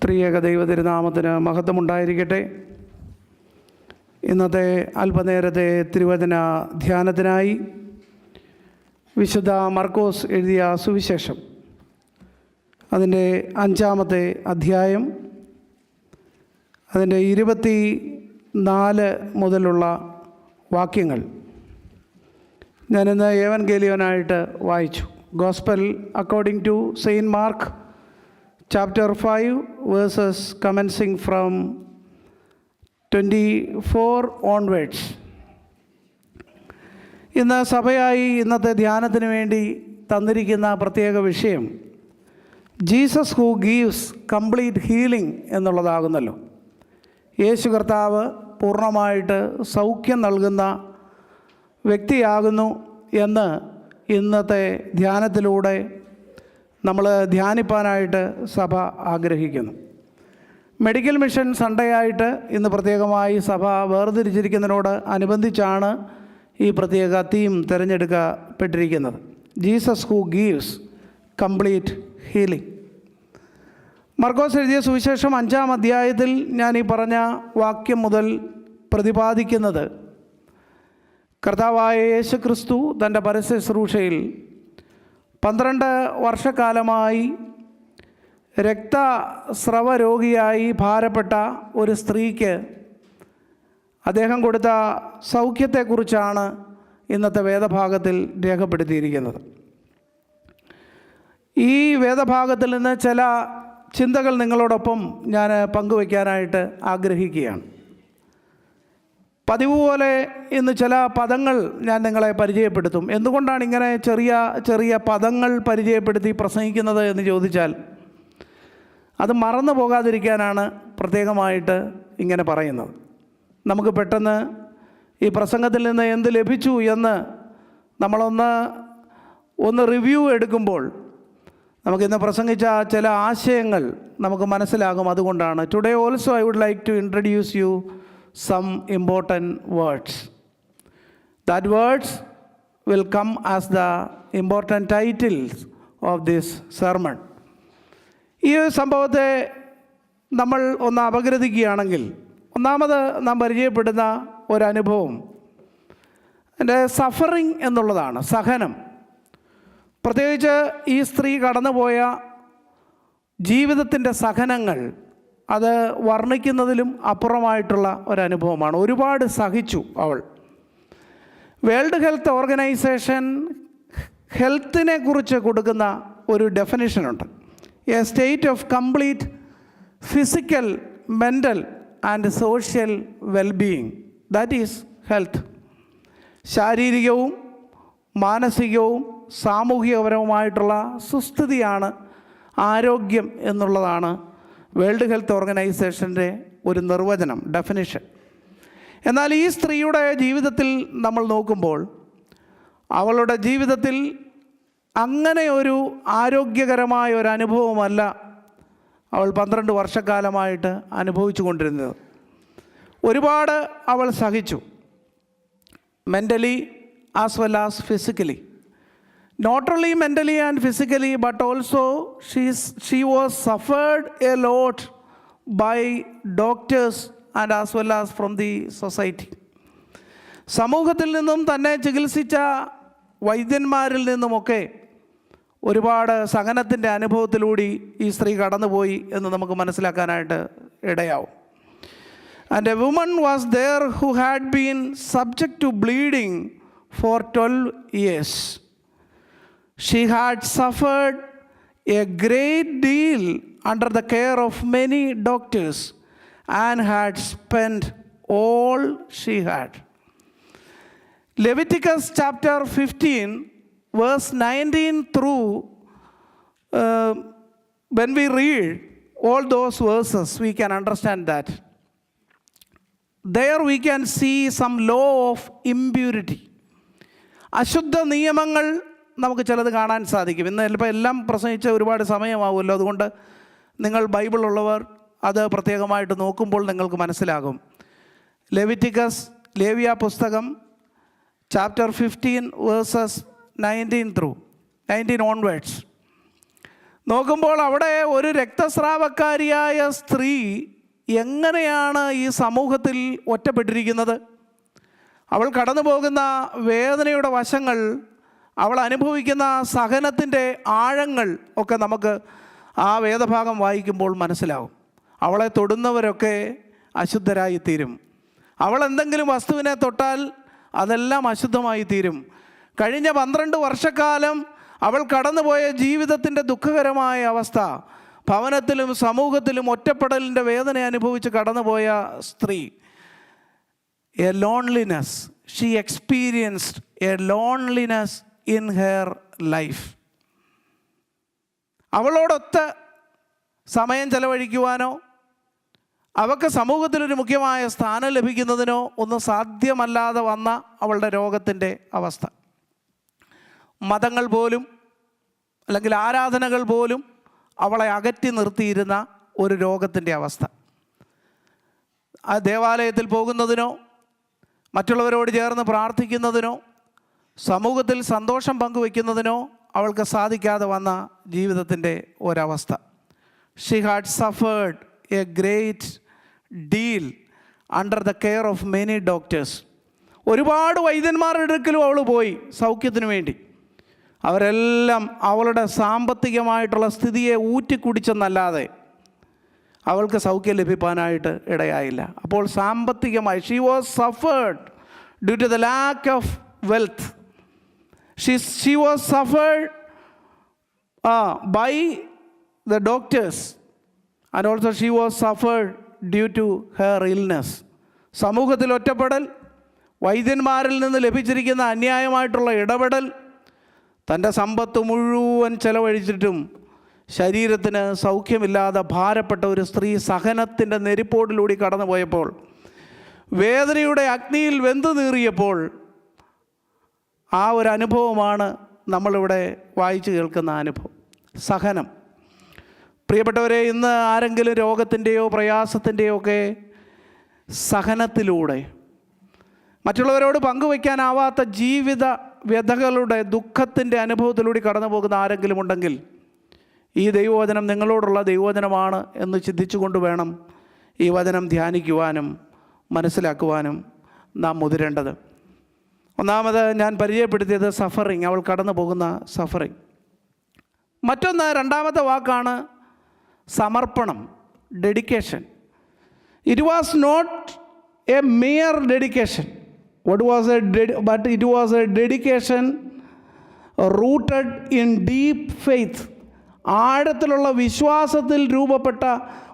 ത്രിയേക ദൈവതിരുനാമത്തിന് മഹത്വമുണ്ടായിരിക്കട്ടെ. ഇന്നത്തെ അല്പനേരത്തെ തിരുവചന ധ്യാനത്തിനായി വിശുദ്ധ മർക്കോസ് എഴുതിയ സുവിശേഷം അതിൻ്റെ 5-ാമത്തെ അധ്യായം അതിൻ്റെ 24 മുതലുള്ള വാക്യങ്ങൾ ഞാനിന്ന് ഏവൻഗേലിയോനായിട്ട് വായിച്ചു. Gospel according to saint Mark chapter 5 verses commencing from 24 onwards. ഇന്ന് സഭയായി ഇന്നത്തെ ധ്യാനത്തിന് വേണ്ടി തന്നിരിക്കുന്ന പ്രത്യേക വിഷയം Jesus who gives complete healing എന്നുള്ളതാകുന്നല്ലോ. യേശു കർത്താവ് പൂർണ്ണമായിട്ട് സൗഖ്യം നൽകുന്ന വ്യക്തിയാകുന്നു എന്ന് ഇന്നത്തെ ധ്യാനത്തിലൂടെ നമ്മൾ ധ്യാനിപ്പാനായിട്ട് സഭ ആഗ്രഹിക്കുന്നു. മെഡിക്കൽ മിഷൻ സൺഡേ ആയിട്ട് ഇന്ന് പ്രത്യേകമായി സഭ വേർതിരിച്ചിരിക്കുന്നതിനോട് അനുബന്ധിച്ചാണ് ഈ പ്രത്യേക തീം തിരഞ്ഞെടുക്കപ്പെട്ടിരിക്കുന്നത്. Jesus who gives complete healing. മർക്കോസ് എഴുതിയ സുവിശേഷം 5-ാം അധ്യായത്തിൽ ഞാൻ ഈ പറഞ്ഞ വാക്യം മുതൽ പ്രതിപാദിക്കുന്നത് കർത്താവായ യേശു ക്രിസ്തു തൻ്റെ പരസ്യ ശുശ്രൂഷയിൽ 12 വർഷക്കാലമായി രക്തസ്രവ രോഗിയായി ഭാരപ്പെട്ട ഒരു സ്ത്രീക്ക് അദ്ദേഹം കൊടുത്ത സൗഖ്യത്തെക്കുറിച്ചാണ് ഇന്നത്തെ വേദഭാഗത്തിൽ രേഖപ്പെടുത്തിയിരിക്കുന്നത്. ഈ വേദഭാഗത്തിൽ നിന്ന് ചില ചിന്തകൾ നിങ്ങളോടൊപ്പം ഞാൻ പങ്കുവയ്ക്കാനായിട്ട് ആഗ്രഹിക്കുകയാണ്. പതിവ് പോലെ ഇന്ന് ചില പദങ്ങൾ ഞാൻ നിങ്ങളെ പരിചയപ്പെടുത്തും. എന്തുകൊണ്ടാണ് ഇങ്ങനെ ചെറിയ ചെറിയ പദങ്ങൾ പരിചയപ്പെടുത്തി പ്രസംഗിക്കുന്നത് എന്ന് ചോദിച്ചാൽ അത് മറന്നു പോകാതിരിക്കാനാണ് പ്രത്യേകമായിട്ട് ഇങ്ങനെ പറയുന്നത്. നമുക്ക് പെട്ടെന്ന് ഈ പ്രസംഗത്തിൽ നിന്ന് എന്ത് ലഭിച്ചു എന്ന് നമ്മളൊന്ന് റിവ്യൂ എടുക്കുമ്പോൾ നമുക്കിന്ന് പ്രസംഗിച്ച ചില ആശയങ്ങൾ നമുക്ക് മനസ്സിലാകും. അതുകൊണ്ടാണ് today also I would like to introduce you some important words. That words will come as the important titles of this sermon. ഈ സംഭവത്തെ നമ്മൾ ഒന്ന് അപഗ്രഥിക്കുകയാണെങ്കിൽ ഒന്നാമത് നാം പരിചയപ്പെടുന്ന ഒരനുഭവം എൻ്റെ സഫറിങ് എന്നുള്ളതാണ്, സഹനം. പ്രത്യേകിച്ച് ഈ സ്ത്രീ കടന്നുപോയ ജീവിതത്തിൻ്റെ സഹനങ്ങൾ അത് വർണ്ണിക്കുന്നതിലും അപ്പുറമായിട്ടുള്ള ഒരനുഭവമാണ്. ഒരുപാട് സഹിച്ചു അവൾ. വേൾഡ് ഹെൽത്ത് ഓർഗനൈസേഷൻ ഹെൽത്തിനെ കുറിച്ച് കൊടുക്കുന്ന ഒരു ഡെഫിനിഷനുണ്ട്. A state of complete physical, mental and social wellbeing, that is health. ശാരീരികവും മാനസികവും സാമൂഹികപരവുമായിട്ടുള്ള സുസ്ഥിതിയാണ് ആരോഗ്യം എന്നുള്ളതാണ് വേൾഡ് ഹെൽത്ത് ഓർഗനൈസേഷൻ്റെ ഒരു നിർവചനം, ഡെഫിനിഷൻ. എന്നാൽ ഈ സ്ത്രീയുടെ ജീവിതത്തിൽ നമ്മൾ നോക്കുമ്പോൾ അവളുടെ ജീവിതത്തിൽ അങ്ങനെ ഒരു ആരോഗ്യകരമായ ഒരു അനുഭവമല്ല അവൾ 12 വർഷക്കാലമായിട്ട് അനുഭവിച്ചു കൊണ്ടിരുന്നത്. ഒരുപാട് അവൾ സഹിച്ചു, mentally as well as physically. Not only mentally and physically, but also she was suffered a lot by doctors and as well as from the society. സമൂഹത്തിൽ നിന്നും തന്നെ ചികിത്സിച്ച വൈദ്യന്മാരിൽ നിന്നുമൊക്കെ ഒരുപാട് സഹനത്തിൻ്റെ അനുഭവത്തിലൂടെ ഈ സ്ത്രീ കടന്നുപോയി എന്ന് നമുക്ക് മനസ്സിലാക്കാനായിട്ട് ഇടയാവും. And a woman was there who had been subject to bleeding for 12 years. She had suffered a great deal under the care of many doctors and had spent all she had. Leviticus chapter 15 verse 19 through when we read all those verses we can understand that. There we can see some law of impurity. അശുദ്ധ നിയമങ്ങൾ നമുക്ക് ചിലത് കാണാൻ സാധിക്കും. ഇന്ന് ചിലപ്പോൾ എല്ലാം പ്രസംഗിച്ച ഒരുപാട് സമയമാവുമല്ലോ. അതുകൊണ്ട് നിങ്ങൾ ബൈബിളുള്ളവർ അത് പ്രത്യേകമായിട്ട് നോക്കുമ്പോൾ നിങ്ങൾക്ക് മനസ്സിലാകും. ലെവിറ്റിക്കസ്, ലേവ്യ പുസ്തകം chapter 15 verses 19 onwards. നോക്കുമ്പോൾ അവിടെ ഒരു രക്തസ്രാവക്കാരിയായ സ്ത്രീ എങ്ങനെയാണ് ഈ സമൂഹത്തിൽ ഒറ്റപ്പെട്ടിരിക്കുന്നത്? അവൾ കടന്നു പോകുന്ന വേദനയുടെ വശങ്ങൾ, അവൾ അനുഭവിക്കുന്ന സഹനത്തിൻ്റെ ആഴങ്ങൾ ഒക്കെ നമുക്ക് ആ വേദഭാഗം വായിക്കുമ്പോൾ മനസ്സിലാവും. അവളെ തൊടുന്നവരൊക്കെ അശുദ്ധരായി തീരും. അവൾ എന്തെങ്കിലും വസ്തുവിനെ തൊട്ടാൽ അതെല്ലാം അശുദ്ധമായി തീരും. കഴിഞ്ഞ 12 വർഷക്കാലം അവൾ കടന്നുപോയ ജീവിതത്തിൻ്റെ ദുഃഖകരമായ അവസ്ഥ, ഭവനത്തിലും സമൂഹത്തിലും ഒറ്റപ്പെടലിൻ്റെ വേദന അനുഭവിച്ച് കടന്നുപോയ സ്ത്രീ, a loneliness, she experienced a loneliness in her life. അവളോടൊത്ത് സമയം ചെലവഴിക്കുവാനോ അവൾക്ക് സമൂഹത്തിലൊരു മുഖ്യമായ സ്ഥാനം ലഭിക്കുന്നതിനോ ഒന്നും സാധ്യമല്ലാതെ വന്ന അവളുടെ രോഗത്തിൻ്റെ അവസ്ഥ. മതങ്ങൾ പോലും അല്ലെങ്കിൽ ആരാധനകൾ പോലും അവളെ അകറ്റി നിർത്തിയിരുന്ന ഒരു രോഗത്തിൻ്റെ അവസ്ഥ. ആ ദേവാലയത്തിൽ പോകുന്നതിനോ മറ്റുള്ളവരോട് ചേർന്ന് പ്രാർത്ഥിക്കുന്നതിനോ സമൂഹത്തിൽ സന്തോഷം പങ്കുവയ്ക്കുന്നതിനോ അവൾക്ക് സാധിക്കാതെ വന്ന ജീവിതത്തിൻ്റെ ഒരവസ്ഥ. She had suffered A great deal under the care of many doctors. ഒരുപാട് വൈദ്യന്മാരുടെ അടുക്കലും അവൾ പോയി സൗഖ്യത്തിന് വേണ്ടി. അവരെല്ലാം അവളുടെ സാമ്പത്തികമായിട്ടുള്ള സ്ഥിതിയെ ഊറ്റിക്കുടിച്ചെന്നല്ലാതെ അവൾക്ക് സൗഖ്യം ലഭിക്കാനായിട്ട് ഇടയായില്ല. അപ്പോൾ സാമ്പത്തികമായി she was suffered due to the lack of wealth. She was suffered by the doctors and also she was suffered due to her illness. സമൂഹത്തിൽ ഒറ്റപ്പെടൽ, വൈദ്യന്മാരിൽ നിന്ന് ലഭിച്ചിരിക്കുന്ന അന്യായമായിട്ടുള്ള ഇടപെടൽ, തൻ്റെ സമ്പത്ത് മുഴുവൻ ചെലവഴിച്ചിട്ടും ശരീരത്തിന് സൗഖ്യമില്ലാതെ ഭാരപ്പെട്ട ഒരു സ്ത്രീ സഹനത്തിൻ്റെ നെരിപ്പോടിലൂടെ കടന്നു പോയപ്പോൾ, വേദനയുടെ അഗ്നിയിൽ വെന്തു നീറിയപ്പോൾ ആ ഒരു അനുഭവമാണ് നമ്മളിവിടെ വായിച്ചു കേൾക്കുന്ന അനുഭവം, സഹനം. പ്രിയപ്പെട്ടവരെ, ഇന്ന് ആരെങ്കിലും രോഗത്തിൻ്റെയോ പ്രയാസത്തിൻ്റെയോ ഒക്കെ സഹനത്തിലൂടെ മറ്റുള്ളവരോട് പങ്കുവയ്ക്കാനാവാത്ത ജീവിത വ്യഥകളുടെ ദുഃഖത്തിൻ്റെ അനുഭവത്തിലൂടെ കടന്നു പോകുന്ന ആരെങ്കിലും ഉണ്ടെങ്കിൽ ഈ ദൈവവചനം നിങ്ങളോടുള്ള ദൈവവചനമാണ് എന്ന് ചിന്തിച്ചുകൊണ്ട് വേണം ഈ വചനം ധ്യാനിക്കുവാനും മനസ്സിലാക്കുവാനും നാം മുതിരേണ്ടത്. ഒന്നാമത് ഞാൻ പരിചയപ്പെടുത്തിയത് സഫറിങ്, അവൾ കടന്നു പോകുന്ന സഫറിങ്. മറ്റൊന്ന്, രണ്ടാമത്തെ വാക്കാണ് സമർപ്പണം, dedication. It was not a mere dedication, but it was a dedication rooted in deep faith. ആഴത്തിലുള്ള വിശ്വാസത്തിൽ രൂപപ്പെട്ട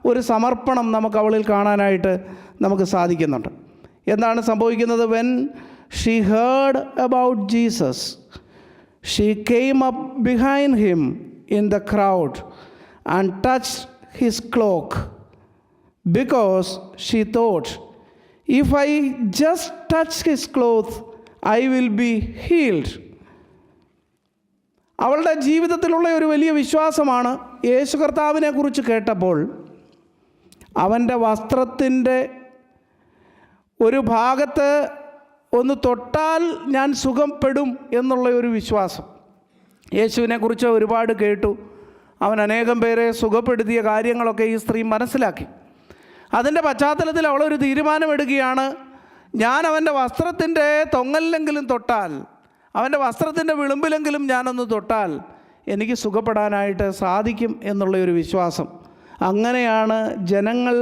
ഒരു സമർപ്പണം നമുക്ക് അവളിൽ കാണാനായിട്ട് നമുക്ക് സാധിക്കുന്നുണ്ട്. എന്താണ് സംഭവിക്കുന്നത്? when she heard about Jesus, she came up behind him in the crowd and touched his cloak, because she thought, if I just touch his cloth, I will be healed. അവളുടെ ജീവിതത്തിലുള്ള ഒരു വലിയ വിശ്വാസമാണ്, യേശു കർത്താവിനെ കുറിച്ച് കേട്ടപ്പോൾ അവൻ്റെ വസ്ത്രത്തിൻ്റെ ഒരു ഭാഗത്ത് ഒന്ന് തൊട്ടാൽ ഞാൻ സുഖപ്പെടും എന്നുള്ള ഒരു വിശ്വാസം. യേശുവിനെക്കുറിച്ച് ഒരുപാട് കേട്ടു, അവൻ അനേകം പേരെ സുഖപ്പെടുത്തിയ കാര്യങ്ങളൊക്കെ ഈ സ്ത്രീ മനസ്സിലാക്കി. അതിൻ്റെ പശ്ചാത്തലത്തിൽ അവളൊരു തീരുമാനമെടുക്കുകയാണ്, ഞാൻ അവൻ്റെ വസ്ത്രത്തിൻ്റെ തൊങ്ങലിലെങ്കിലും തൊട്ടാൽ, അവൻ്റെ വസ്ത്രത്തിൻ്റെ വിളുമ്പിലെങ്കിലും ഞാനൊന്ന് തൊട്ടാൽ എനിക്ക് സുഖപ്പെടാനായിട്ട് സാധിക്കും എന്നുള്ളൊരു വിശ്വാസം. അങ്ങനെയാണ് ജനങ്ങൾ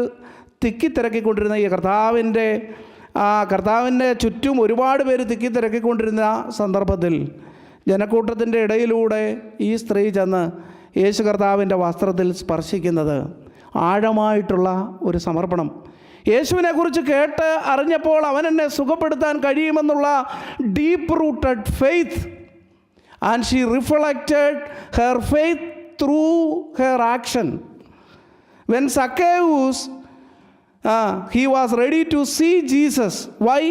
തിക്കിത്തിരക്കിക്കൊണ്ടിരുന്ന ഈ കർത്താവിൻ്റെ ചുറ്റും ഒരുപാട് പേര് തിക്കിത്തിരക്കിക്കൊണ്ടിരുന്ന സന്ദർഭത്തിൽ ജനക്കൂട്ടത്തിൻ്റെ ഇടയിലൂടെ ഈ സ്ത്രീ ചെന്ന് യേശു കർത്താവിൻ്റെ വസ്ത്രത്തിൽ സ്പർശിക്കുന്നത് ആഴമായിട്ടുള്ള ഒരു സമർപ്പണം. യേശുവിനെക്കുറിച്ച് കേട്ട് അറിഞ്ഞപ്പോൾ അവൻ എന്നെ സുഖപ്പെടുത്താൻ കഴിയുമെന്നുള്ള deep rooted faith, and she reflected her faith through her action. When Zacchaeus he was ready to see Jesus. Why?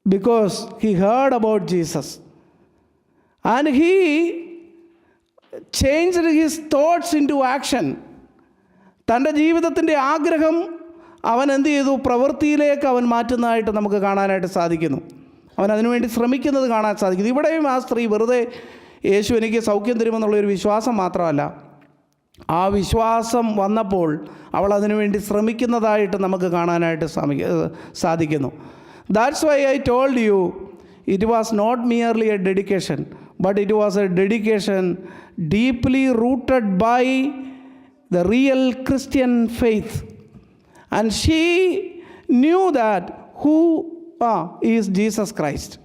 Because he heard about Jesus and he changed his thoughts into action. തൻ്റെ ജീവിതത്തിൻ്റെ ആഗ്രഹം അവൻ എന്ത് ചെയ്തു? പ്രവൃത്തിയിലേക്ക് അവൻ മാറ്റുന്നതായിട്ട് നമുക്ക് കാണാനായിട്ട് സാധിക്കുന്നു. അവൻ അതിനുവേണ്ടി ശ്രമിക്കുന്നത് കാണാൻ സാധിക്കുന്നു. ഇവിടെയും ആ സ്ത്രീ വെറുതെ യേശു എനിക്ക് സൗഖ്യം തരുമെന്നുള്ളൊരു വിശ്വാസം മാത്രമല്ല, ആ വിശ്വാസം വന്നപ്പോൾ അവൾ അതിനുവേണ്ടി ശ്രമിക്കുന്നതായിട്ട് നമുക്ക് കാണാനായിട്ട് സാധിക്കുന്നു. That's why I told you it was not merely a dedication, but it was a dedication deeply rooted by the real Christian faith. And she knew that who is Jesus Christ.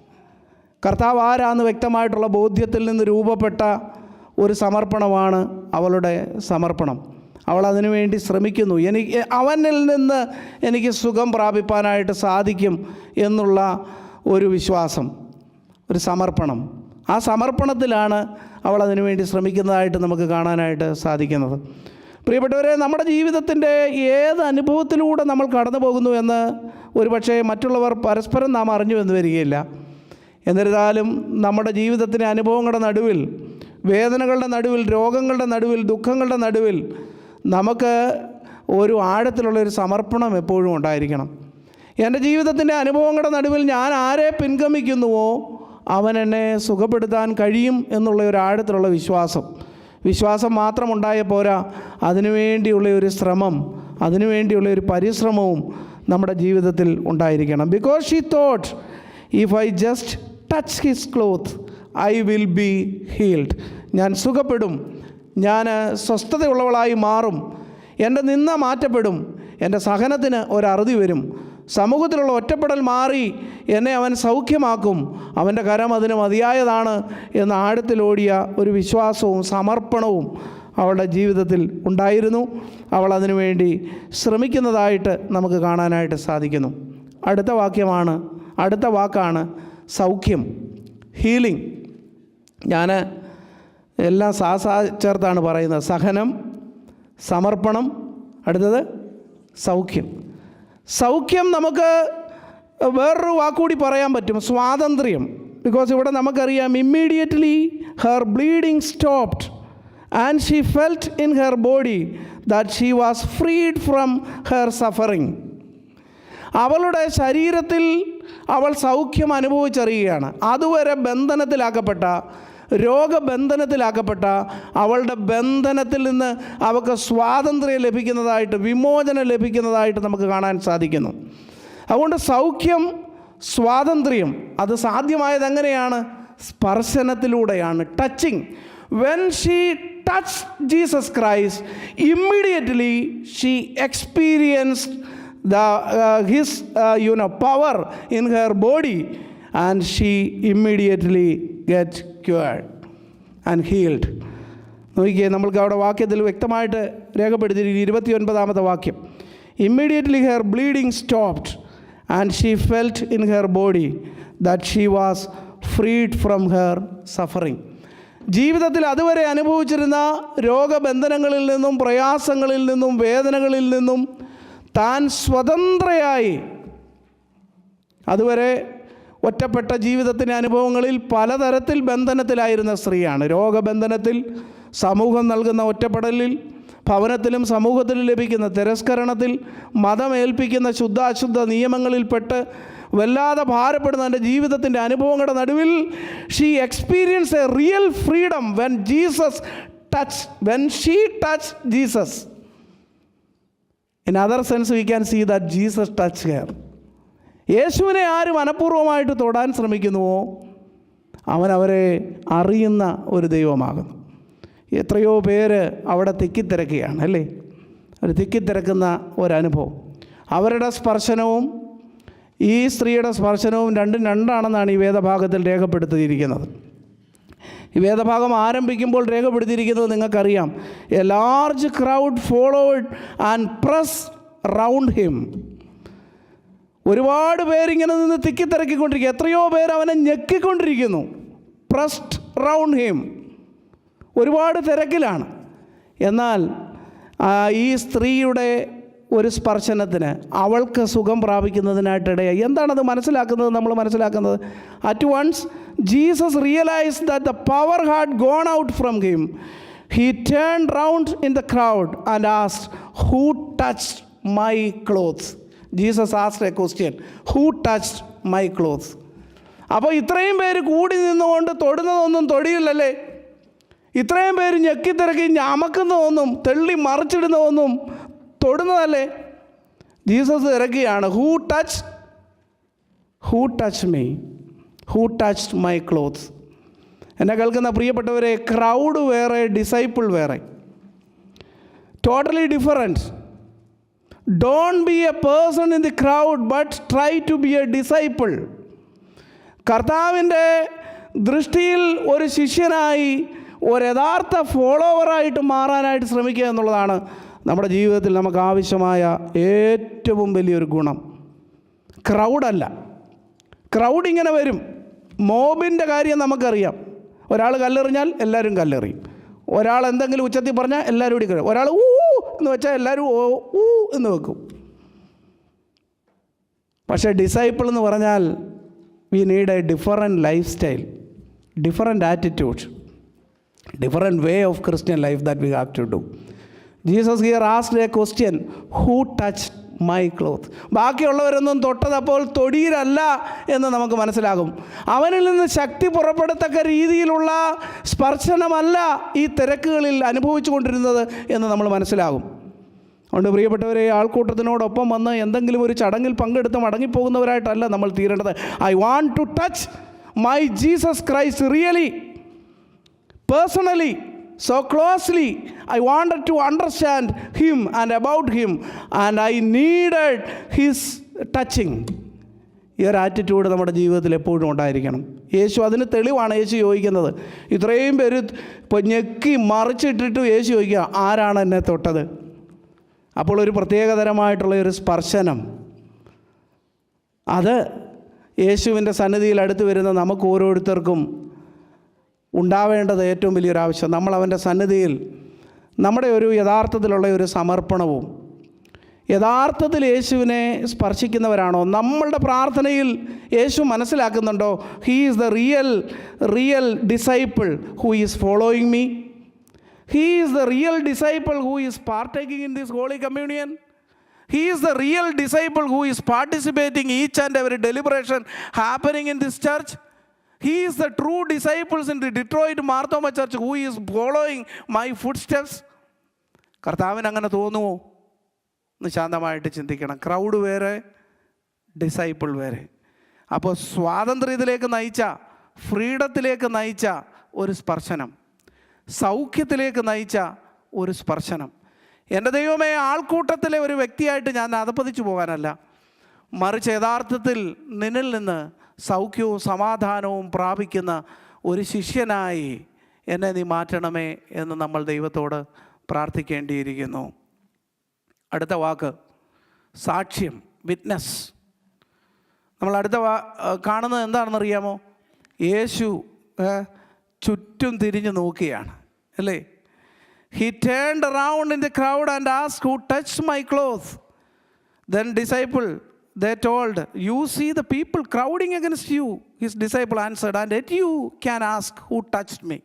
കർത്താവ് ആരാന്ന് വ്യക്തമായിട്ടുള്ള ബോധ്യത്തിൽ നിന്ന് രൂപപ്പെട്ട ഒരു സമർപ്പണമാണ് അവളുടെ സമർപ്പണം. അവൾ അതിനുവേണ്ടി ശ്രമിക്കുന്നു. അവനിൽ നിന്ന് എനിക്ക് സുഖം പ്രാപിപ്പാനായിട്ട് സാധിക്കും എന്നുള്ള ഒരു വിശ്വാസം, ഒരു സമർപ്പണം. ആ സമർപ്പണത്തിലാണ് അവൾ അതിനുവേണ്ടി ശ്രമിക്കുന്നതായിട്ട് നമുക്ക് കാണാനായിട്ട് സാധിക്കുന്നത്. പ്രിയപ്പെട്ടവരെ, നമ്മുടെ ജീവിതത്തിൻ്റെ ഏത് അനുഭവത്തിലൂടെ നമ്മൾ കടന്നു പോകുന്നു എന്ന് ഒരുപക്ഷെ മറ്റുള്ളവർ പരസ്പരം നാം അറിഞ്ഞു എന്ന് വരികയില്ല. എന്നിരുന്നാലും നമ്മുടെ ജീവിതത്തിൻ്റെ അനുഭവങ്ങളുടെ നടുവിൽ, വേദനകളുടെ നടുവിൽ, രോഗങ്ങളുടെ നടുവിൽ, ദുഃഖങ്ങളുടെ നടുവിൽ നമുക്ക് ഒരു ആഴത്തിലുള്ളൊരു സമർപ്പണം എപ്പോഴും ഉണ്ടായിരിക്കണം. എൻ്റെ ജീവിതത്തിൻ്റെ അനുഭവങ്ങളുടെ നടുവിൽ ഞാൻ ആരെ പിൻഗമിക്കുന്നുവോ അവൻ എന്നെ സുഖപ്പെടുത്താൻ കഴിയും എന്നുള്ള ഒരു ആഴത്തിലുള്ള വിശ്വാസം മാത്രം ഉണ്ടായ പോരാ, അതിനുവേണ്ടിയുള്ള ഒരു ശ്രമം, അതിനുവേണ്ടിയുള്ള ഒരു പരിശ്രമവും നമ്മുടെ ജീവിതത്തിൽ ഉണ്ടായിരിക്കണം. Because she thought if I just touch his cloth I will be healed. ഞാൻ സുഖപ്പെടും, ഞാൻ സ്വസ്ഥതയുള്ളവളായി മാറും, എൻ്റെ നിന്ന മാറ്റപ്പെടും, എൻ്റെ സഹനത്തിന് ഒരറുതി വരും, സമൂഹത്തിലുള്ള ഒറ്റപ്പെടൽ മാറി എന്നെ അവൻ സൗഖ്യമാക്കും, അവൻ്റെ കരം അതിന് മതിയായതാണ് എന്ന ആഴത്തിലോടിയ ഒരു വിശ്വാസവും സമർപ്പണവും അവളുടെ ജീവിതത്തിൽ ഉണ്ടായിരുന്നു. അവൾ അതിനുവേണ്ടി ശ്രമിക്കുന്നതായിട്ട് നമുക്ക് കാണാനായിട്ട് സാധിക്കുന്നു. അടുത്ത വാക്കാണ് സൗഖ്യം, ഹീലിംഗ്. ഞാൻ എല്ലാം ചേർത്താണ് പറയുന്നത്. സഹനം, സമർപ്പണം, അടുത്തത് സൗഖ്യം. സൗഖ്യം നമുക്ക് വേറൊരു വാക്കുകൂടി പറയാൻ പറ്റും, സ്വാതന്ത്ര്യം. ബിക്കോസ് ഇവിടെ നമുക്കറിയാം, immediately her bleeding stopped and she felt in her body that she was freed from her suffering. അവളുടെ ശരീരത്തിൽ അവൾ സൗഖ്യം അനുഭവിച്ചറിയുകയാണ്. അതുവരെ രോഗബന്ധനത്തിലാക്കപ്പെട്ട അവളുടെ ബന്ധനത്തിൽ നിന്ന് അവൾക്ക് സ്വാതന്ത്ര്യം ലഭിക്കുന്നതായിട്ട്, വിമോചനം ലഭിക്കുന്നതായിട്ട് നമുക്ക് കാണാൻ സാധിക്കുന്നു. അതുകൊണ്ട് സൗഖ്യം, സ്വാതന്ത്ര്യം അത് സാധ്യമായത് എങ്ങനെയാണ്? സ്പർശനത്തിലൂടെയാണ്, touching. When she touch Jesus Christ, immediately she experienced his power in her body, and she immediately get cured and healed. നോക്കിയേ, നമ്മൾക്ക് അവിടെ വാക്യത്തിൽ വ്യക്തമായിട്ട് രേഖപ്പെടുത്തിയിരിക്കുന്നു. 29ാമത്തെ വാക്യം, immediately her bleeding stopped and she felt in her body that she was freed from her suffering. ജീവിതത്തിൽ അതുവരെ അനുഭവിച്ചിരുന്ന രോഗബന്ധനങ്ങളിൽ നിന്നും, പ്രയാസങ്ങളിൽ നിന്നും, വേദനകളിൽ നിന്നും താൻ സ്വതന്ത്രയായി, അതുവരെ ഒറ്റപ്പെട്ട ജീവിതത്തിൻ്റെ അനുഭവങ്ങളിൽ പലതരത്തിൽ ബന്ധനത്തിലായിരുന്ന സ്ത്രീയാണ്. രോഗബന്ധനത്തിൽ, സമൂഹം നൽകുന്ന ഒറ്റപ്പെടലിൽ, ഭവനത്തിലും സമൂഹത്തിലും ലഭിക്കുന്ന തിരസ്കരണത്തിൽ, മതമേൽപ്പിക്കുന്ന ശുദ്ധാശുദ്ധ നിയമങ്ങളിൽപ്പെട്ട് വല്ലാതെ ഭാരപ്പെടുന്ന എൻ്റെ ജീവിതത്തിൻ്റെ അനുഭവങ്ങളുടെ നടുവിൽ she experience A real freedom when she touch Jesus. In other sense, we can see that Jesus touched her. യേശുവിനെ ആര് മനഃപൂർവ്വമായിട്ട് തൊടാൻ ശ്രമിക്കുന്നുവോ അവരെ അറിയുന്ന ഒരു ദൈവമാകുന്നു. എത്രയോ പേര് അവിടെ തിക്കിത്തിരക്കുകയാണ്, അല്ലേ? ഒരു തിക്കിത്തിരക്കുന്ന ഒരനുഭവം. അവരുടെ സ്പർശനവും ഈ സ്ത്രീയുടെ സ്പർശനവും രണ്ടാണെന്നാണ് ഈ വേദഭാഗത്തിൽ രേഖപ്പെടുത്തിയിരിക്കുന്നത്. ഈ വേദഭാഗം ആരംഭിക്കുമ്പോൾ രേഖപ്പെടുത്തിയിരിക്കുന്നത് നിങ്ങൾക്കറിയാം. A large crowd followed and press round him. ഒരുപാട് പേരിങ്ങനെ നിന്ന് തിക്കിത്തിരക്കിക്കൊണ്ടിരിക്കുക. എത്രയോ പേർ അവനെ ഞെക്കിക്കൊണ്ടിരിക്കുന്നു. Pressed round him. ഒരുപാട് തിരക്കിലാണ്. എന്നാൽ ഈ സ്ത്രീയുടെ ഒരു സ്പർശനത്തിന് അവൾക്ക് സുഖം പ്രാപിക്കുന്നതിനായിട്ടിടയായി. എന്താണത് നമ്മൾ മനസ്സിലാക്കുന്നത്? At once Jesus realised that the power had gone out from him. He turned round in the crowd and asked, who touched my clothes? Jesus asked a question, who touched my clothes? അപ്പോൾ ഇത്രയും പേര് കൂടി നിന്നുകൊണ്ട് തൊടുന്നതൊന്നും തൊടിയില്ലല്ലേ? ഇത്രയും പേര് ഞെക്കിത്തിരക്കി അമക്കുന്നതൊന്നും തള്ളി മറിച്ചിടുന്നതൊന്നും തൊടുന്നതല്ലേ? ജീസസ് ഇറക്കിയാണ്, who touch me, who touched my clothes. എന്നെ കേൾക്കുന്ന പ്രിയപ്പെട്ടവരെ, ക്രൗഡ് വേറെ, ഡിസൈപ്പിൾ വേറെ, totally different. Don't be a person in the crowd but try to be a disciple. കർത്താവിൻ്റെ ദൃഷ്ടിയിൽ ഒരു ശിഷ്യനായി, ഒരു യഥാർത്ഥ ഫോളോവറായിട്ട് മാറാനായിട്ട് ശ്രമിക്കുക എന്നുള്ളതാണ് നമ്മുടെ ജീവിതത്തിൽ നമുക്ക് ആവശ്യമായ ഏറ്റവും വലിയൊരു ഗുണം. ക്രൗഡല്ല. ക്രൗഡ് ഇങ്ങനെ വരും. മോബിൻ്റെ കാര്യം നമുക്കറിയാം. ഒരാൾ കല്ലെറിഞ്ഞാൽ എല്ലാവരും കല്ലെറിയും. ഒരാൾ എന്തെങ്കിലും ഉച്ചത്തിൽ പറഞ്ഞാൽ എല്ലാവരും കൂടി കഴിയും. ഒരാൾ ഊ എന്ന് വെച്ചാൽ എല്ലാവരും ഊ എന്ന് വെക്കും. പക്ഷേ ഡിസൈപ്പിൾ എന്ന് പറഞ്ഞാൽ we need A different life style, different attitude, different way of Christian life that we have to do. Jesus here asked a question, who touched my cloth? ബാക്കിയുള്ളവരൊന്നും തൊട്ടതപ്പോൾ തൊടിയിലല്ല എന്ന് നമുക്ക് മനസ്സിലാകും. അവനിൽ നിന്ന് ശക്തി പുറപ്പെടത്തക്ക രീതിയിലുള്ള സ്പർശനമല്ല ഈ തിരക്കുകളിൽ അനുഭവിച്ചു കൊണ്ടിരുന്നത് എന്ന് നമ്മൾ മനസ്സിലാകും. അതുകൊണ്ട് പ്രിയപ്പെട്ടവരെ, ആൾക്കൂട്ടത്തിനോടൊപ്പം വന്ന് എന്തെങ്കിലും ഒരു ചടങ്ങിൽ പങ്കെടുത്ത് മടങ്ങിപ്പോകുന്നവരായിട്ടല്ല നമ്മൾ തീരേണ്ടത്. I want to touch my Jesus Christ really, personally, so closely. I wanted to understand him and about him, and I needed his touching. ഈ ഒരു ആറ്റിറ്റ്യൂഡ് നമ്മുടെ ജീവിതത്തിൽ എപ്പോഴും ഉണ്ടായിരിക്കണം. യേശു അതിന് തെളിവാണ് യേശു ചോദിക്കുന്നത്. ഇത്രയും പേര് ഇപ്പോൾ ഞെക്കി മറിച്ചിട്ടിട്ട് യേശു ചോദിക്കുക, ആരാണ് എന്നെ തൊട്ടത്? അപ്പോൾ ഒരു പ്രത്യേകതരമായിട്ടുള്ള ഒരു സ്പർശനം, അത് യേശുവിൻ്റെ സന്നിധിയിൽ അടുത്ത് വരുന്ന നമുക്ക് ഓരോരുത്തർക്കും ഉണ്ടാവേണ്ടത് ഏറ്റവും വലിയൊരു ആവശ്യം. നമ്മൾ അവൻ്റെ സന്നിധിയിൽ നമ്മുടെ ഒരു യഥാർത്ഥത്തിലുള്ള ഒരു സമർപ്പണവും, യഥാർത്ഥത്തിൽ യേശുവിനെ സ്പർശിക്കുന്നവരാണോ? നമ്മളുടെ പ്രാർത്ഥനയിൽ യേശു മനസ്സിലാക്കുന്നുണ്ടോ, he is the real disciple who is following me? He is the real disciple who is partaking in this holy communion? He is the real disciple who is participating each and every deliberation happening in this church? He is the true disciples in the Detroit Marthoma Church who is following my footsteps. കർത്താവിന് അങ്ങനെ തോന്നുമോ എന്ന് ശാന്തമായിട്ട് ചിന്തിക്കണം. Crowd വേറെ, disciple വേറെ. അപ്പോൾ സ്വാതന്ത്ര്യത്തിലേക്ക് നയിച്ച, ഫ്രീഡത്തിലേക്ക് നയിച്ച ഒരു സ്പർശനം, സൗഖ്യത്തിലേക്ക് നയിച്ച ഒരു സ്പർശനം. എൻ്റെ ദൈവമേ, ആൾക്കൂട്ടത്തിലെ ഒരു വ്യക്തിയായിട്ട് ഞാൻ അധപ്പതിച്ചു പോകാനല്ല, മറിച്ച് യഥാർത്ഥത്തിൽ നിന്നിൽ നിന്ന് സൗഖ്യവും സമാധാനവും പ്രാപിക്കുന്ന ഒരു ശിഷ്യനായി എന്നെ നീ മാറ്റണമേ എന്ന് നമ്മൾ ദൈവത്തോട് പ്രാർത്ഥിക്കേണ്ടിയിരിക്കുന്നു. അടുത്ത വാക്ക് സാക്ഷ്യം, വിറ്റ്നസ്. നമ്മൾ അടുത്ത കാണുന്നത് എന്താണെന്നറിയാമോ? യേശു ചുറ്റും തിരിഞ്ഞു നോക്കിയാണ്, അല്ലേ? He turned around in the crowd and asked, who touched my clothes? Then disciple, they told, you see the people crowding against you. His disciple answered, and yet you can ask, who touched me?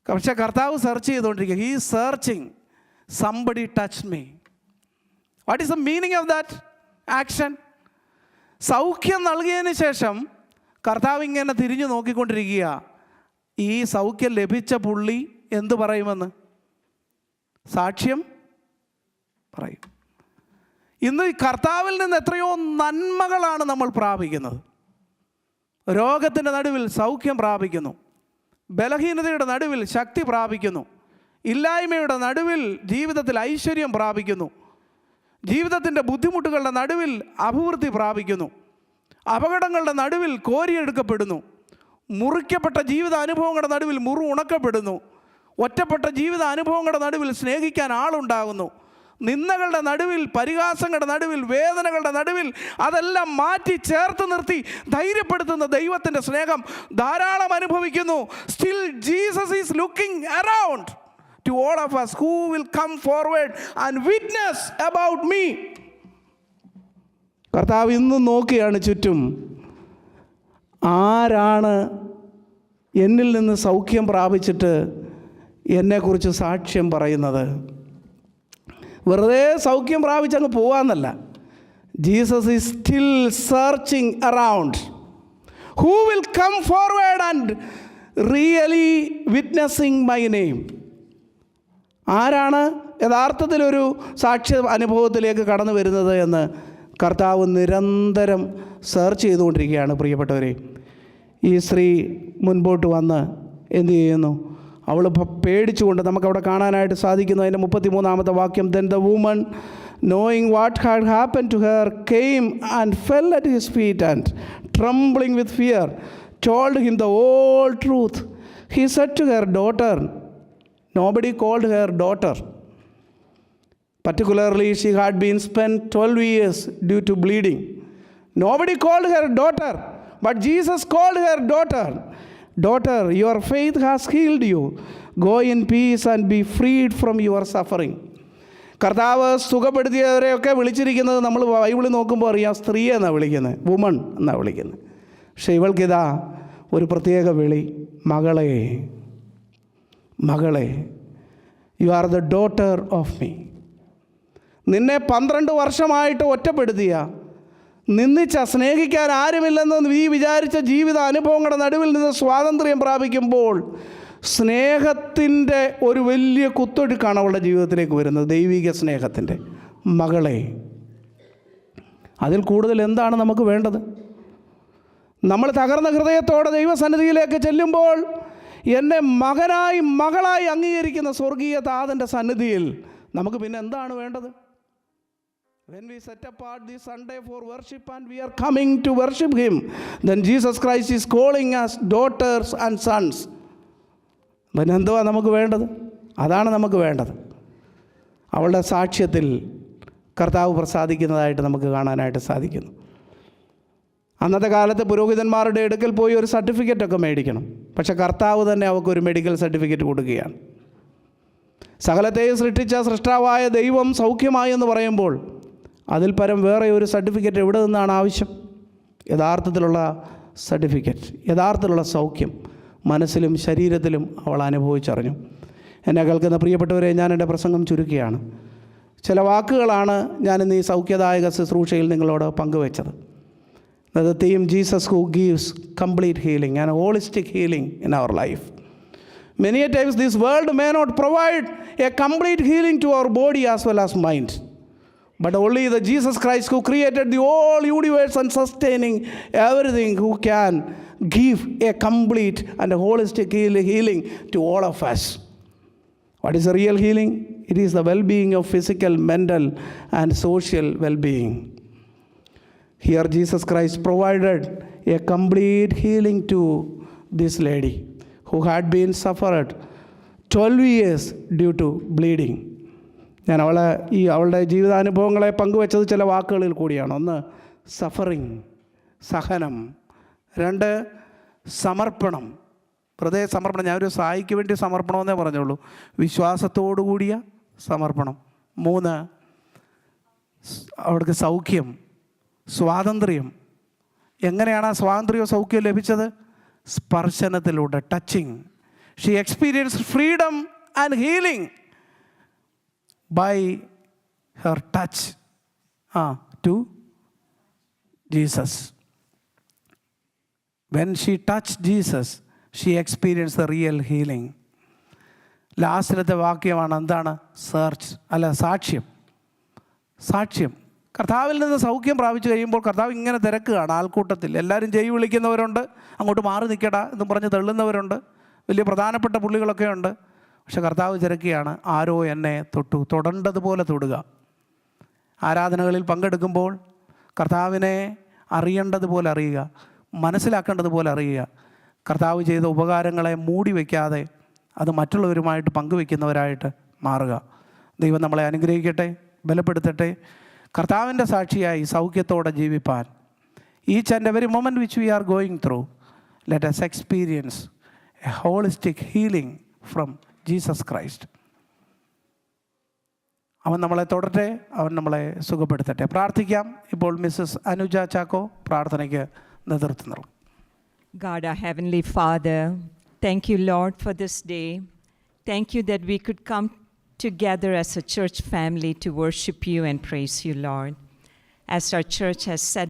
പക്ഷേ കർത്താവ് search ചെയ്തുകൊണ്ടിരിക്കുക. He is searching. Somebody touched me. What is the meaning of that action? സൗഖ്യം നൽകിയതിന് ശേഷം കർത്താവ് ഇങ്ങനെ തിരിഞ്ഞു നോക്കിക്കൊണ്ടിരിക്കുക. ഈ സൗഖ്യം ലഭിച്ച പുള്ളി എന്തു പറയുമെന്ന്? സാക്ഷ്യം പറയും. ഇന്ന് കർത്താവിൽ നിന്ന് എത്രയോ നന്മകളാണ് നമ്മൾ പ്രാപിക്കുന്നത്. രോഗത്തിൻ്റെ നടുവിൽ സൗഖ്യം പ്രാപിക്കുന്നു, ബലഹീനതയുടെ നടുവിൽ ശക്തി പ്രാപിക്കുന്നു, ഇല്ലായ്മയുടെ നടുവിൽ ജീവിതത്തിൽ ഐശ്വര്യം പ്രാപിക്കുന്നു, ജീവിതത്തിൻ്റെ ബുദ്ധിമുട്ടുകളുടെ നടുവിൽ അഭിവൃദ്ധി പ്രാപിക്കുന്നു, അപകടങ്ങളുടെ നടുവിൽ കോരിയെടുക്കപ്പെടുന്നു, മുറിക്കപ്പെട്ട ജീവിത അനുഭവങ്ങളുടെ നടുവിൽ ഉണക്കപ്പെടുന്നു, ഒറ്റപ്പെട്ട ജീവിത അനുഭവങ്ങളുടെ നടുവിൽ സ്നേഹിക്കാൻ ആളുണ്ടാകുന്നു, നിന്ദകളുടെ നടുവിൽ, പരിഹാസങ്ങളുടെ നടുവിൽ, വേദനകളുടെ നടുവിൽ അതെല്ലാം മാറ്റി ചേർത്ത് നിർത്തി ധൈര്യപ്പെടുത്തുന്ന ദൈവത്തിൻ്റെ സ്നേഹം ധാരാളം അനുഭവിക്കുന്നു. Still Jesus is looking around to all of us who will come forward and witness about me. കർത്താവ് ഇന്നും നോക്കിയാണ് ചുറ്റും, ആരാണ് എന്നിൽ നിന്ന് സൗഖ്യം പ്രാപിച്ചിട്ട് എന്നെക്കുറിച്ച് സാക്ഷ്യം പറയുന്നത്? വെറുതെ സൗഖ്യം പ്രാപിച്ചങ്ങ് പോവാന്നല്ല. Jesus is still searching around. who will come forward and really witnessing my name? ആരാണ് യഥാർത്ഥത്തിലൊരു സാക്ഷ്യ അനുഭവത്തിലേക്ക് കടന്നു വരുന്നത് എന്ന് കർത്താവ് നിരന്തരം സെർച്ച് ചെയ്തുകൊണ്ടിരിക്കുകയാണ്. പ്രിയപ്പെട്ടവരെ, ഈ സ്ത്രീ മുൻപോട്ട് വന്ന് എന്തു ചെയ്യുന്നു? അവൾ പേടിച്ചുകൊണ്ട് നമുക്കവിടെ കാണാനായിട്ട് സാധിക്കുന്നു. അതിൻ്റെ 33-ാമത്തെ വാക്യം, then the woman knowing what had happened to her came and fell at his feet and trembling with fear told him the whole truth. He said to her, daughter. Nobody called her daughter. Particularly she had been spent 12 years due to bleeding. Nobody called her daughter, but Jesus called her daughter. Daughter, your faith has healed you. Go in peace and be freed from your suffering. കർത്താവ് സുഖപ്പെടുത്തിയവരെയൊക്കെ വിളിച്ചിരിക്കുന്നത് നമ്മൾ ബൈബിളിൽ നോക്കുമ്പോൾ അറിയാം, സ്ത്രീയെ എന്നാണ് വിളിക്കുന്നത്, woman എന്നാണ് വിളിക്കുന്നത്. പക്ഷേ ഇവൾക്കിതാ ഒരു പ്രത്യേക വിളി, മകളെ, മകളെ, you are the daughter of me. നിന്നെ 12 വർഷമായിട്ട് ഒറ്റപ്പെടുത്തിയ, നിന്ദിച്ച, സ്നേഹിക്കാൻ ആരുമില്ലെന്ന് നീ വിചാരിച്ച ജീവിത അനുഭവങ്ങളുടെ നടുവിൽ നിന്ന് സ്വാതന്ത്ര്യം പ്രാപിക്കുമ്പോൾ സ്നേഹത്തിൻ്റെ ഒരു വലിയ കുത്തൊഴുക്കാണ് അവളുടെ ജീവിതത്തിലേക്ക് വരുന്നത്, ദൈവിക സ്നേഹത്തിൻ്റെ. മകളെ, അതിൽ കൂടുതൽ എന്താണ് നമുക്ക് വേണ്ടത്? നമ്മൾ തകർന്ന ഹൃദയത്തോടെ ദൈവസന്നിധിയിലേക്ക് ചെല്ലുമ്പോൾ എന്നെ മകനായി മകളായി അംഗീകരിക്കുന്ന സ്വർഗീയ താതൻ്റെ സന്നിധിയിൽ നമുക്ക് പിന്നെ എന്താണ് വേണ്ടത്? When we set apart this Sunday for worship and we are coming to worship Him, then Jesus Christ is calling us daughters and sons. പിന്നെ എന്തുവാ നമുക്ക് വേണ്ടത്? അതാണ് നമുക്ക് വേണ്ടത്. അവളുടെ സാക്ഷ്യത്തിൽ കർത്താവ് പ്രസാദിക്കുന്നതായിട്ട് നമുക്ക് കാണാനായിട്ട് സാധിക്കുന്നു. അന്നത്തെ കാലത്ത് പുരോഹിതന്മാരുടെ അടുക്കൽ പോയി ഒരു സർട്ടിഫിക്കറ്റൊക്കെ മേടിക്കണം. പക്ഷെ കർത്താവ് തന്നെ അവർക്കൊരു മെഡിക്കൽ സർട്ടിഫിക്കറ്റ് കൊടുക്കുകയാണ്. സകലത്തെയും സൃഷ്ടിച്ച സൃഷ്ടാവായ ദൈവം സൗഖ്യമായി എന്ന് പറയുമ്പോൾ അതിൽ പരം വേറെ ഒരു സർട്ടിഫിക്കറ്റ് എവിടെ നിന്നാണ് ആവശ്യം? യഥാർത്ഥത്തിലുള്ള സർട്ടിഫിക്കറ്റ്, യഥാർത്ഥത്തിലുള്ള സൗഖ്യം മനസ്സിലും ശരീരത്തിലും അവൾ അനുഭവിച്ചറിഞ്ഞു. എന്നെ കേൾക്കുന്ന പ്രിയപ്പെട്ടവരെ, ഞാൻ എൻ്റെ പ്രസംഗം ചുരുക്കുകയാണ്. ചില വാക്കുകളാണ് ഞാനിന്ന് ഈ സൗഖ്യദായക ശുശ്രൂഷയിൽ നിങ്ങളോട് പങ്കുവെച്ചത്. The theme, Jesus who gives complete healing and holistic healing in our life. Many a times this world may not provide a complete healing to our body as well as mind, but only the Jesus Christ who created the whole universe and sustaining everything, who can give a complete and a holistic healing to all of us. What is the real healing? It is the well-being of physical, mental and social well-being. Here Jesus Christ provided a complete healing to this lady who had been suffered 12 years due to bleeding. ഞാൻ അവളുടെ ജീവിതാനുഭവങ്ങളെ പങ്കുവെച്ചത് ചില വാക്കുകളിൽ കൂടിയാണ്. 1, suffering, സഹനം. 2, സമർപ്പണം, ഹൃദയ സമർപ്പണം. ഞാനൊരു സായിക്ക് വേണ്ടി സമർപ്പണമെന്നേ പറഞ്ഞുള്ളൂ, വിശ്വാസത്തോടു കൂടിയ സമർപ്പണം. 3, അവൾക്ക് സൗഖ്യം, സ്വാതന്ത്ര്യം. എങ്ങനെയാണ് ആ സ്വാതന്ത്ര്യവും സൗഖ്യം ലഭിച്ചത്? സ്പർശനത്തിലൂടെ, touching. She experienced freedom and healing by her touch to Jesus. When she touched Jesus, she experienced the real healing. ലാസ്റ്റിലത്തെ വാക്യമാണ് എന്താണ്? സാക്ഷ്യം. കർത്താവിൽ നിന്ന് സൗഖ്യം പ്രാപിച്ചു കഴിയുമ്പോൾ കർത്താവ് ഇങ്ങനെ തിരക്കുകയാണ് ആൾക്കൂട്ടത്തിൽ. എല്ലാവരും ജയ് വിളിക്കുന്നവരുണ്ട്, അങ്ങോട്ട് മാറി നിൽക്കടാ എന്ന് പറഞ്ഞ് തള്ളുന്നവരുണ്ട്, വലിയ പ്രധാനപ്പെട്ട പുള്ളികളൊക്കെ ഉണ്ട്. പക്ഷെ കർത്താവ് തിരക്കുകയാണ്, ആരോ എന്നെ തൊടേണ്ടതുപോലെ തൊടുക. ആരാധനകളിൽ പങ്കെടുക്കുമ്പോൾ കർത്താവിനെ അറിയേണ്ടതുപോലെ അറിയുക, മനസ്സിലാക്കേണ്ടതുപോലെ അറിയുക. കർത്താവ് ചെയ്ത ഉപകാരങ്ങളെ മൂടി വയ്ക്കാതെ അത് മറ്റുള്ളവരുമായിട്ട് പങ്കുവെക്കുന്നവരായിട്ട് മാറുക. ദൈവം നമ്മളെ അനുഗ്രഹിക്കട്ടെ, ബലപ്പെടുത്തട്ടെ. കർത്താവിൻ്റെ സാക്ഷിയായി സൗഖ്യത്തോടെ ജീവിപ്പാൻ, each and every moment which we are going through, let us experience A holistic healing from Jesus Christ. അവൻ നമ്മളെ തൊടട്ടെ, അവൻ നമ്മളെ സുഖപ്പെടുത്തട്ടെ. പ്രാർത്ഥിക്കാം. ഇപ്പോൾ മിസ്സസ് അനുജ ചാക്കോ പ്രാർത്ഥനയ്ക്ക് നേതൃത്വം നൽകും. God, our Heavenly Father, thank you, Lord, for this day. Thank you that we could come together as a church family to worship you and praise you, Lord. As our church has said